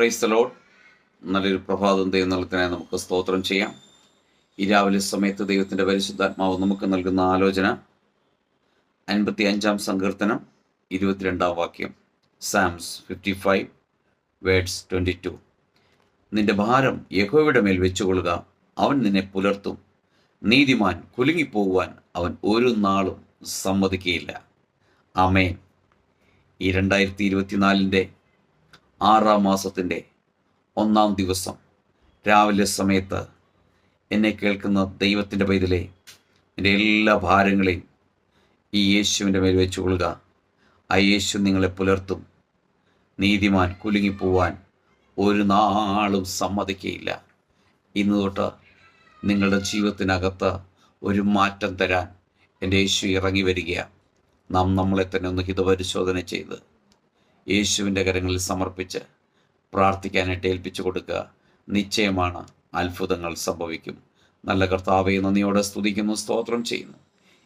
Praise the Lord. നല്ലൊരു പ്രഭാതം ദൈവം നൽകുന്നതിനായി നമുക്ക് സ്തോത്രം ചെയ്യാം. ഈ രാവിലെ സമയത്ത് ദൈവത്തിൻ്റെ പരിശുദ്ധാത്മാവ് നമുക്ക് നൽകുന്ന ആലോചന 55 സങ്കീർത്തനം 22 വാക്യം, സാംസ് 55 വേർഡ്സ് 22. നിന്റെ ഭാരം യഹോവയുടെ മേൽ വെച്ചുകൊള്ളുക, അവൻ നിന്നെ പുലർത്തും. നീതിമാൻ കുലുങ്ങിപ്പോകുവാൻ അവൻ ഒരു നാളും സമ്മതിക്കുകയില്ല. ആമേൻ. ഈ 2024 6 മാസത്തിൻ്റെ 1 ദിവസം രാവിലെ സമയത്ത് എന്നെ കേൾക്കുന്ന ദൈവത്തിൻ്റെ പൈതലേ, എൻ്റെ എല്ലാ ഭാരങ്ങളെയും ഈ യേശുവിൻ്റെ മേൽ വെച്ചുകൊള്ളുക. ആ യേശു നിങ്ങളെ പുലർത്തും. നീതിമാൻ കുലുങ്ങിപ്പോവാൻ ഒരു നാളും സമ്മതിക്കുകയില്ല. ഇന്ന് തൊട്ട് നിങ്ങളുടെ ജീവിതത്തിനകത്ത് ഒരു മാറ്റം തരാൻ എൻ്റെ യേശു ഇറങ്ങി വരികയാണ്. നാം നമ്മളെ തന്നെ ഒന്ന് ഹിതപരിശോധന ചെയ്ത് യേശുവിൻ്റെ കരങ്ങളിൽ സമർപ്പിച്ച് പ്രാർത്ഥിക്കാനായിട്ട് ഏൽപ്പിച്ചു കൊടുക്കുക. നിശ്ചയമാണ് അത്ഭുതങ്ങൾ സംഭവിക്കും. നല്ല കർത്താവെ, നന്ദിയോടെ സ്തുതിക്കുന്നു, സ്തോത്രം ചെയ്യുന്നു.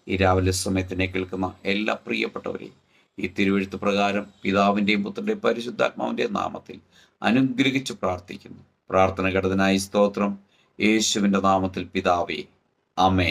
ഈ രാവിലെ സമയത്തിനെ കേൾക്കുന്ന എല്ലാ പ്രിയപ്പെട്ടവരെയും ഈ തിരുവെഴുത്ത് പ്രകാരം പിതാവിൻ്റെയും പുത്രൻ്റെയും പരിശുദ്ധാത്മാവിൻ്റെയും നാമത്തിൽ അനുഗ്രഹിച്ച് പ്രാർത്ഥിക്കുന്നു. പ്രാർത്ഥന ഘടനായി സ്തോത്രം, യേശുവിൻ്റെ നാമത്തിൽ പിതാവേ, ആമേൻ.